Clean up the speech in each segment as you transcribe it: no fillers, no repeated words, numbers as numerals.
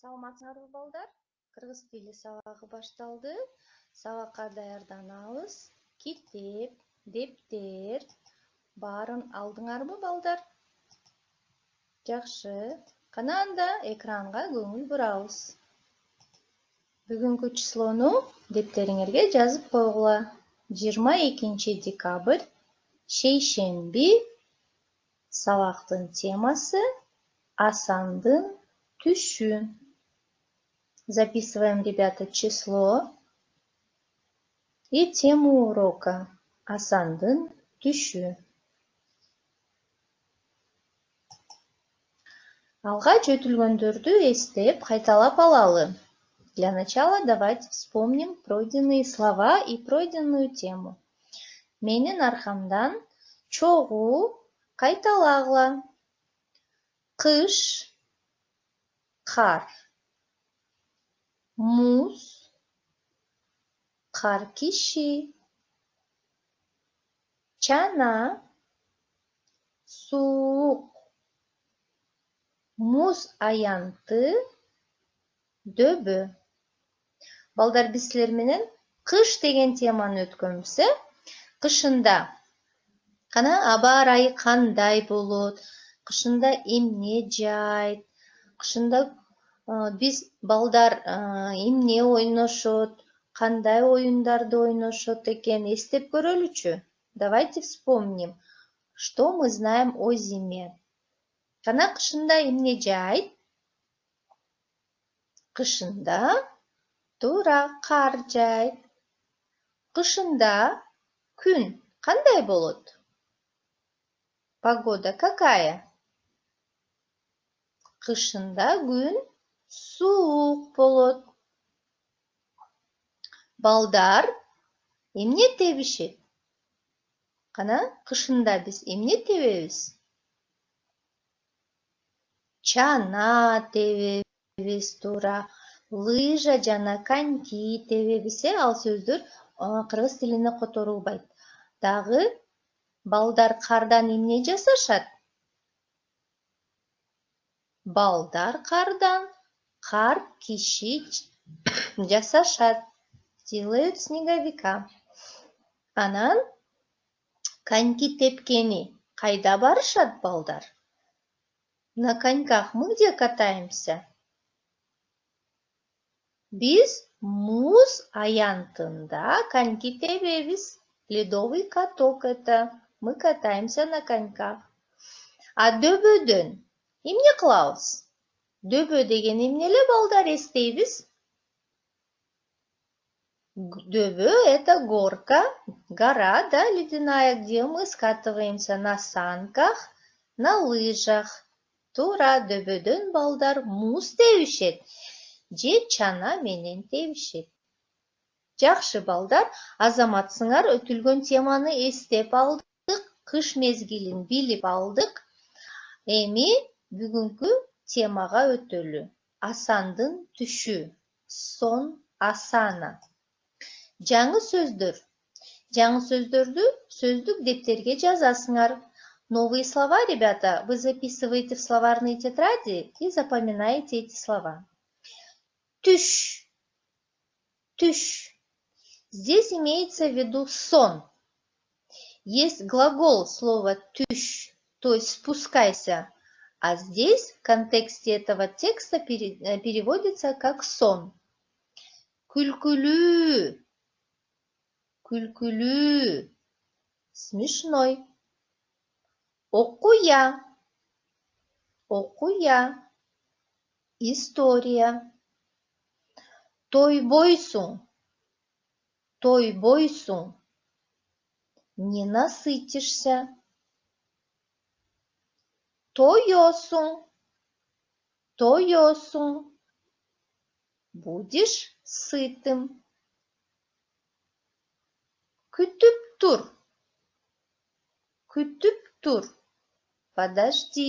Саламатсыңарбы балдар? Кыргыз тили сабагы башталды. Сабакка даярданабыз. Китеп, дептер баарын алдыңарбы балдар? Жакшы. Кана анда экранга көңүл бурабыз. Бүгүнкү числону дептериңерге жазып койгула. 22 декабрь, шейшемби. Сабактын темасы Асандын түшү. Записываем, ребята, число и тему урока Асандын түшү. Алгач өтүлгөндөрдү эстеп, кайталап алалы. Для начала давайте вспомним пройденные слова и пройденную тему. Менин аркамдан чогуу кайталагыла. Кыш, кар. Муз, кар киши. Чана, суук. Муз аянты, дөбө. Балдар, биз силер менен кыш деген теманы өткөнбүз, Кышында кана аба ырайы кандай болот? Кышында эмне жайт? Кышында биз балдар эмне ойношот? Кандай оюндарды ойношот экен? Эстеп көрөлүчү. Давайте вспомним, что мы знаем о зиме. Кана кышында эмне жайт? Кышында туура кар жайт. Кышында күн кандай болот? Погода какая? Кышында күн суук болот. Балдар, эмне тебишет? Кана кышында биз эмне тебебиз? Чана тебебиз, туура. Лыжа жана коньки тебебиз, ал сөздөр кыргыз тилине которулбайт. Дагы балдар кардан эмне жасашат? Балдар кардан кар киши жасашат. Делают снеговика. Анан коньки тепкени кайда барышат балдар? На коньках мы где катаемся? Биз муз аянтында коньки тебебиз. Ледовый каток это. Мы катаемся на коньках. А дөбөдөн эмне кылабыз? Дөбө деген эмнеле балдар, эстейбиз? Дөбө это горка, гора, да, ледяная, где мы скатываемся на санках, на лыжах. Туура, дөбөдөн балдар муз тебишет. Же чана менен тебишет. Жакшы балдар, азаматсыңар, өтүлгөн теманы эстеп алдык, кыш мезгилин билип алдык. Эми бүгүнкү темага өтөлү. Асандын түшү. Сон асана. Жаңы сөздөр. Жаңы сөздөрдү сөздүк дептерге жазасыңар. Новые слова, ребята, вы записываете в словарные тетради и запоминаете эти слова. Түш. Түш. Здесь имеется в виду сон. Есть глагол слова түш, то есть спускайся. А здесь в контексте этого текста переводится как сон. Күлкүлүү. Күлкүлүү. Смешной. Окуя. Окуя. История. Тойбойсуң. Тойбойсуң. Не насытишься. Тоёсуң. Тоёсуң. Будешь сытым. Күтүп тур. Күтүп тур. Подожди.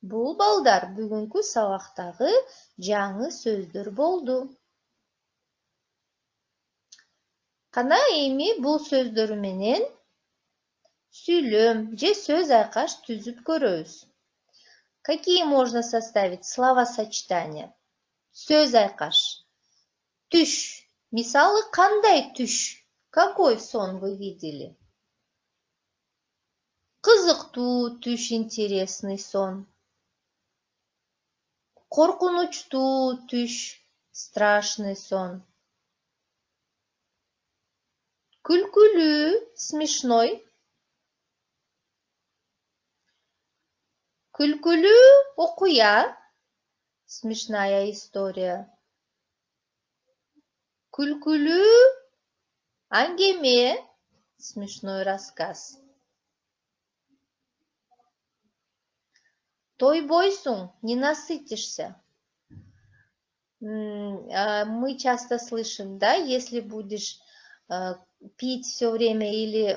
Бул балдар бүгүнкү сабактагы жаңы сөздөр болду. Кана эми бул сөздөр менен сүйлөм же сөз айкаш түзүп көрөбүз. Какие можно составить словосочетания? Сөз айкаш. Түш. Мисалы, кандай түш? Какой сон вы видели? Кызыктуу түш, интересный сон. Коркунучтуу түш, страшный сон. Күлкүлүү, смешной. Күлкүлүү окуя, смешная история. Күлкүлүү аңгеме, смешной рассказ. Тойбойсуң, не насытишься. Мы часто слышим, да, если будешь пить все время или,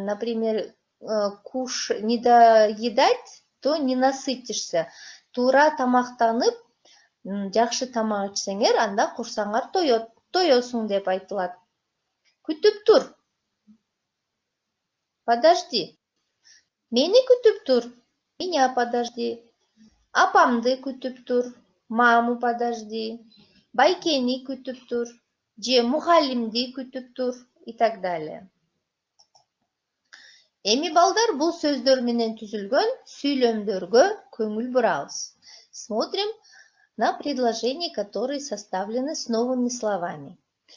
например, не доедать, то не насытишься. Тура тамактанып, жакшы тамак ичсеңер, анда курсаңар тоесуң деп айтылат. Күтүп тур. Подожди. Мени күтүп тур. Меня подожди. Апамды күтүп тур. Маму подожди. Байкени күтүп тур. Же мухалимди күтүп тур. И так далее. Эми балдар, бул сөздөр менен түзүлгөн сүйлөмдөргө көңүл бурабыз. Смотрим на предложения, которые составлены с новыми словами.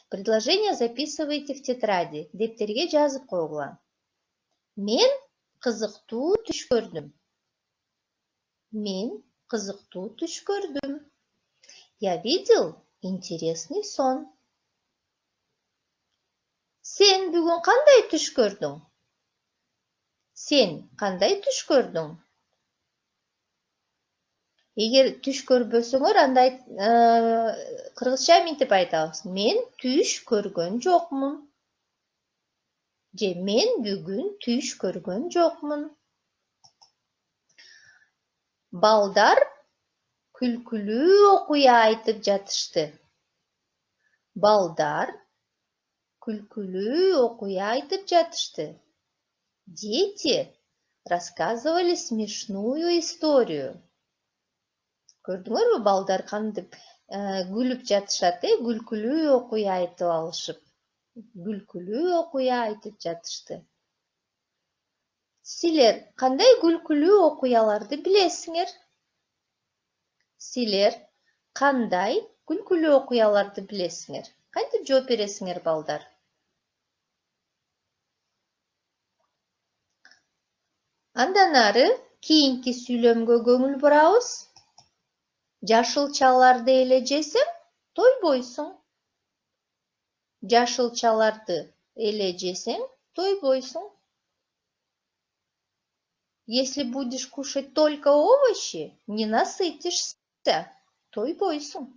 Предложение записывайте в тетради. Дептерге жазып койгула. Мен кызыктуу түш көрдүм. Мен кызыктуу түш көрдүм. Я видел интересный сон. Сен бүгүн кандай түш көрдүң? Сен кандай түш көрдүң? Эгер түш көрбөсөңөр, анда кыргызча мынтип айтабыз. Мен түш көргөн жокмун. Же мен бүгүн түш көргөн жокмун. Балдар күлкүлүү окуя айтып жатышты. Балдар күлкүлүү окуя айтып жатышты. Дети рассказывали смешную историю. Көрдүңөрбү, балдар кантип күлүп жатышат, күлкүлүү окуя айтып алышып. Күлкүлүү окуя айтып жатышты. Силер кандай күлкүлүү окуяларды билесиңер? Силер кандай күлкүлүү окуяларды билесиңер? Кантип жооп бересиңер, балдар? Андан ары кийинки сүйлөмгө көңүл бурабыз. Жашылчаларды эле жесең, тойбойсуң. Жашылчаларды эле жесең, тойбойсуң. Если будешь кушать только овощи, не насытишься, тойбойсуң.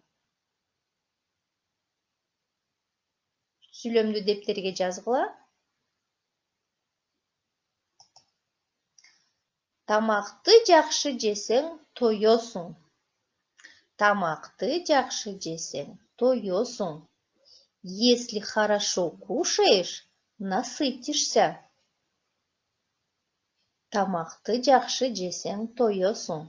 Сүйлөмдү дептерге жазгыла. Тамакты жакшы жесең, тоесуң. Тамакты жакшы жесең, тоесуң. Если хорошо кушаешь, насытишься. Тамакты жакшы жесең, тоесуң.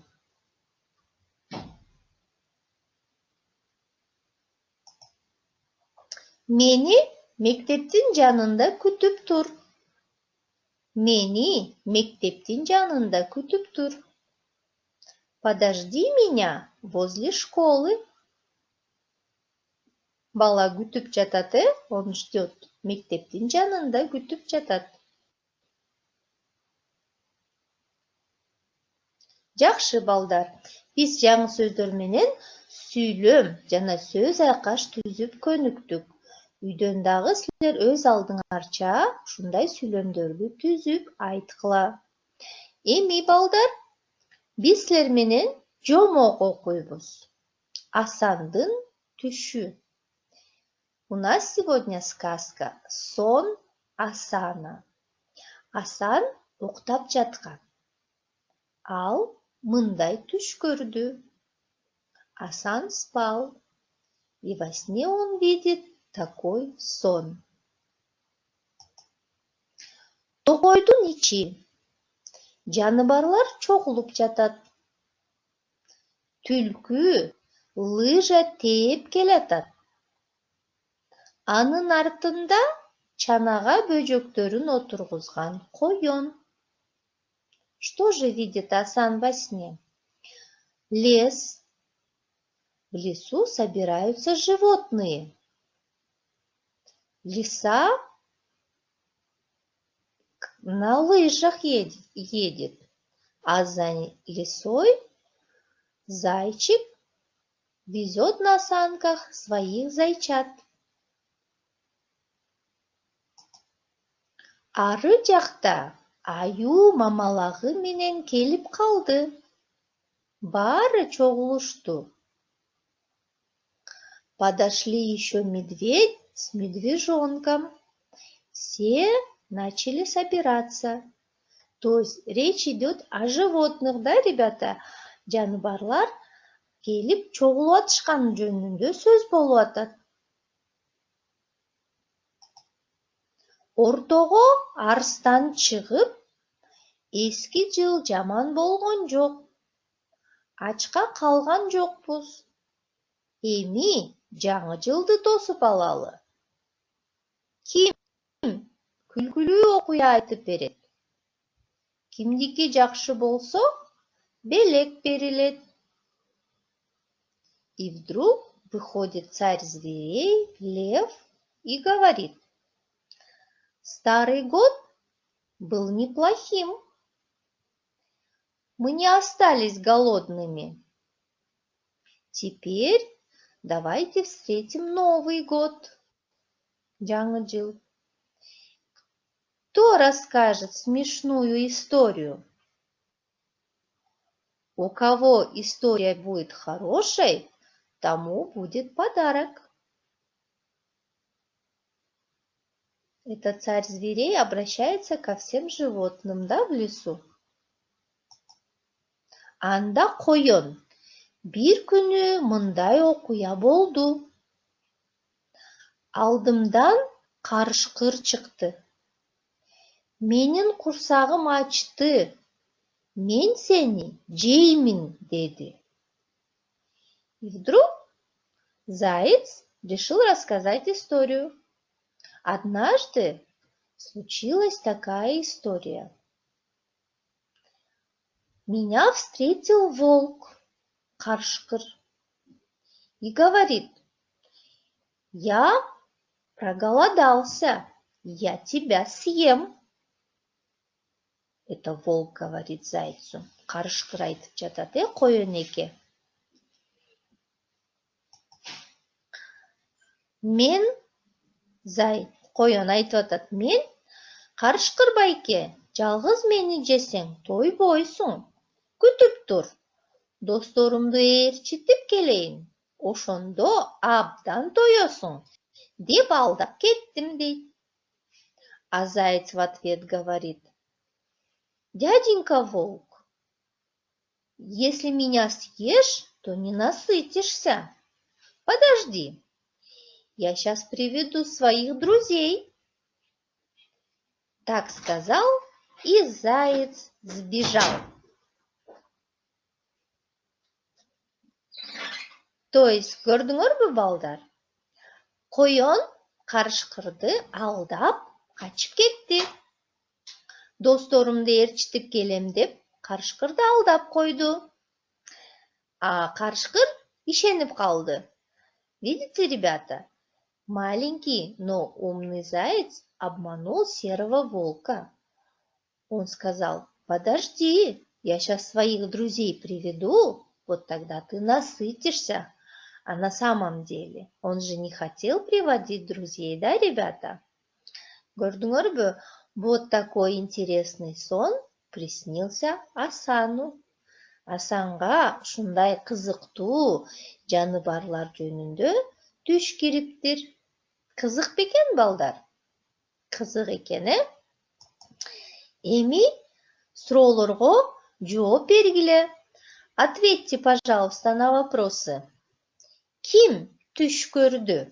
Мени мектептин жанында күтүп тур. Мени мектептин жанында күтүп тур. Подожди меня возле школы. Бала күтүп жатат, он ждет. Мектептин жанында күтүп жатат. Жакшы, балдар. Биз жаңы сөздөр менен сүйлөм жана сөз айкаш түзүп көнүктүк. Үйдөн дагы силер өз алдыңарча ушундай сүйлөмдөрдү түзүп айткыла. Эми, балдар, биз силер менен жомок окуйбуз. Асандын түшү. У нас сегодня сказка «Сон Асана». Асан уктап жаткан. Ал мындай түш көрдү. Асан спал. И во сне он видит такой сон. Токойдун ичи. Жаныбарлар чогулуп жатат. түлкі лыжа тээп келатат. Анын артында чанага бөжөктөрүн отургузган коён. Что же видит Асан во сне? Лес. В лесу собираются животные. Лиса на лыжах едет, а за лисой зайчик везет на санках своих зайчат. Ары жакта аю мамалагы менен келип калды. Баары чогулушту. Подошли еще медведь с медвежонком. Все начали собираться. То есть речь идет о животных, да, ребята? Жаныбарлар келип чогулуп атышкан жөнүндө сөз болуп атат. Ортого арстан чыгып, эски жыл жаман болгон жок. Ачка калган жокпуз. Эми жаңы жылды тосуп алалы. Ким күлкүлүү окуя айтып берет? Кимдики жакшы болсо, белек берилет. И вдруг выходит царь зверей, лев, и говорит: старый год был неплохим. Мы не остались голодными. Теперь давайте встретим Новый год. Жаңы жыл. Кто расскажет смешную историю? У кого история будет хорошей, тому будет подарок. Это царь зверей обращается ко всем животным, да, в лесу? Анда коён. Бир күнү мындай окуя болду. Алдымдан карышкыр чыкты. Менин курсагым ачты. Мен сени жеймин, деди. И вдруг заяц решил рассказать историю. Однажды случилась такая история. Меня встретил волк, карышкыр, и говорит: я проголодался, я тебя съем. Это волк говорит зайцу. Карышкыр айтып жатат, коён эке. Мен, коён айтып атат, мен карышкыр байке, жалгыз мени жесең тойбойсуң. Күтүп тур, досторумду ээрчитип келейин, ошондо абдан тоёсуң, деп алдап кеттим, дейт. А заяц в ответ говорит: дяденька волк, если меня съешь, то не насытишься. Подожди, я сейчас приведу своих друзей. Так сказал, и заяц сбежал. То есть, көрдүңөрбү балдар? Коён карышкырды алдап качып кетти. Досторумду ээрчитип келем деп карышкырды алдап койду. А карышкыр ишенип калды. Видите, ребята? Маленький, но умный заяц обманул серого волка. Он сказал: подожди, я сейчас своих друзей приведу, вот тогда ты насытишься. А на самом деле он же не хотел приводить друзей, да, ребята? Көрдүңөрбү? Вот такой интересный сон приснился Асану. Асанга ушундай кызыктуу жаныбарлар жөнүндө түш кириптир. Кызык бекен, балдар? Кызык экен, Эми суроолорго жооп бергиле. Ответьте, пожалуйста, на вопросы. Ким түш көрдү?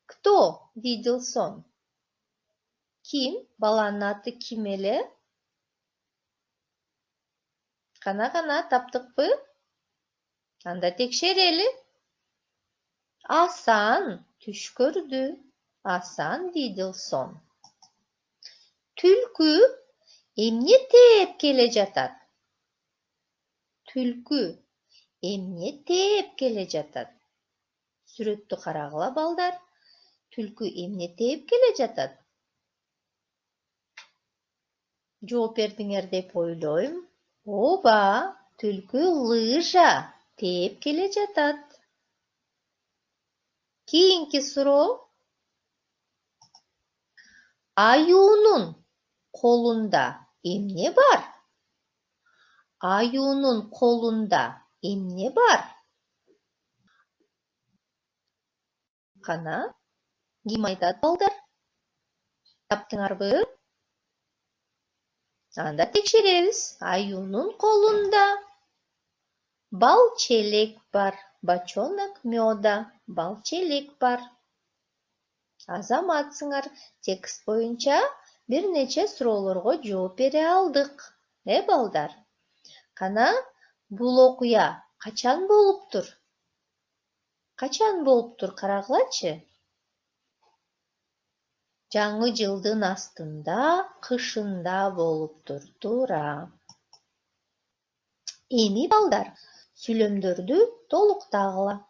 Кто видел сон? Ким? Баланын аты ким эле? Кана таптыкпы? Анда текшерели. Асан түш көрдü. Асан видел сон. Түлкү эмне тээп келе жатат? Түлкү эмне тээп келе жатат? Сүрөттү карагыла балдар. Түлкү эмне тээп келе жатат? Жооп бердиңер деп ойлойм. Ооба, түлкү лыжа тээп келе жатат. Кийинки суроо. Аюунун колунда эмне бар? Аюунун колунда эмне бар? Кана, ким айтат балдар? Таптыңарбы? Анда текшеребиз. Аюунун колунда бал челек бар. Бочонок мёда, бал челек бар. Азаматсыңар. Текст боюнча бир нече суроолорго жооп бере алдык. Балдар? Кана, бул окуя качан болуптур? Качан болуптур, карагылачы. Жаңы жылдын астында, кышында болуптур. Туура. Эми балдар, сүйлөмдөрдү толуктагыла.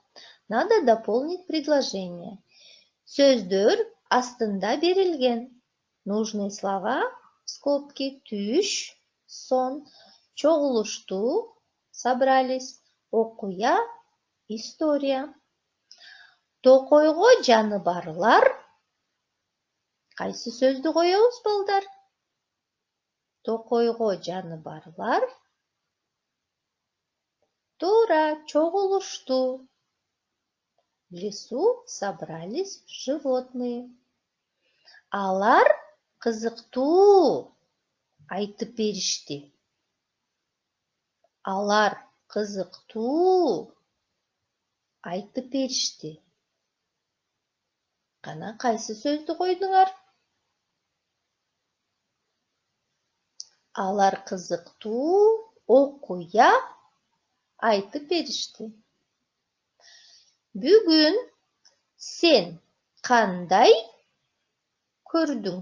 Надо дополнить предложение. Сөздөр астында берилген. Нужные слова, скобки, түш, сон, чогулушту, собрались, окуя, история. Токойго жаны барлар. Кайсы сөздү коебуз балдар? Токойго жаны барлар. Туура, чогулушту. В лесу собрались животные. Алар кызыктуу айтып беришти. Алар кызыктуу айтып беришти. Кана, кайсы сөздү койдуңар? Алар кызыктуу окуя айтып беришти. Бүгүн сен кандай көрдүң?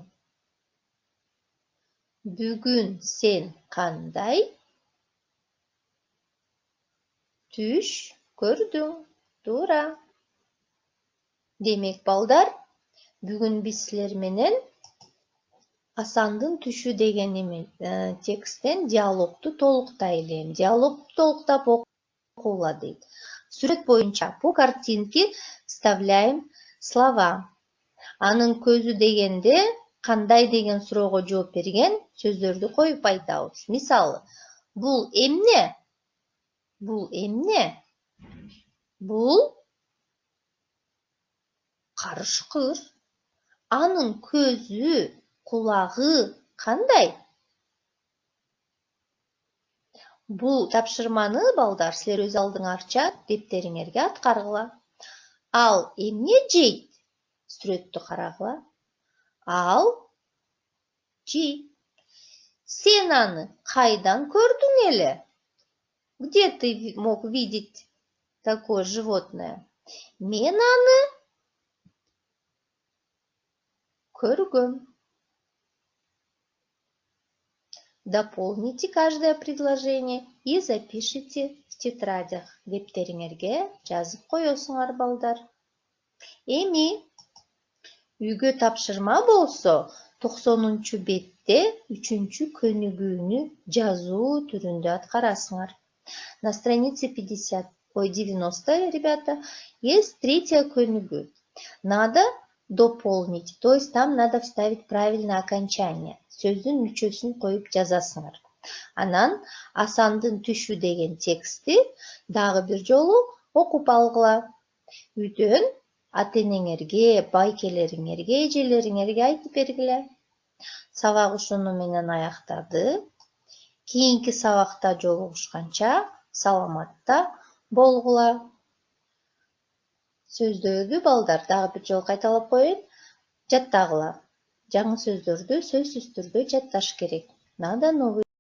Бүгүн сен кандай түш көрдүң? Туура. Демек балдар, бүгүн биз силер менен Асандын түшү деген тексттен диалогту толуктайлы. Диалогту толуктап окула дейт. Сүрөт боюнча по картинке вставляем слова. Анын көзү дегенде кандай деген суроого жооп берген сөздөрдү коюп айтабыз. Мисалы, бул эмне? Бул эмне? Бул карышкыр. Анын көзү, кулагы кандай? Бул тапшырманы балдар силер өз алдыңарча дептериңерге аткаргыла. Ал эмне жейт? Сүрөттү карагыла. Ал жейт. Сен аны кайдан көрдүң эле? Где ты мог видеть такое животное? Мен аны көргөм. Дополните каждое предложение и запишите в тетрадях. Дептериңерге жазып коесуңар балдар. Эми үйгө тапшырма болсо 90-бетте 3-көнүгүүнү жазуу түрүндө аткарасыңар. На странице 90, ребята, есть 3-я көнүгүү. Надо дополнить, то есть там надо вставить правильное окончание. Сөздүн мүчөсүн коюп жазасыңар. Анан Асандын түшү деген текстти дагы бир жолу окуп алгыла. Үйдөн ата-энеңерге, байкелериңерге, эжелериңерге айтып бергиле. Сабак ушуну менен аяктады. Кийинки сабакта жолугушканча саламатта болгула. Сөздөрдү балдар дагы бир жолу кайталап коеюн. Жаттагыла. Жаңы сөздөрдү сөзсүз түрдө жатташ керек. Надо новый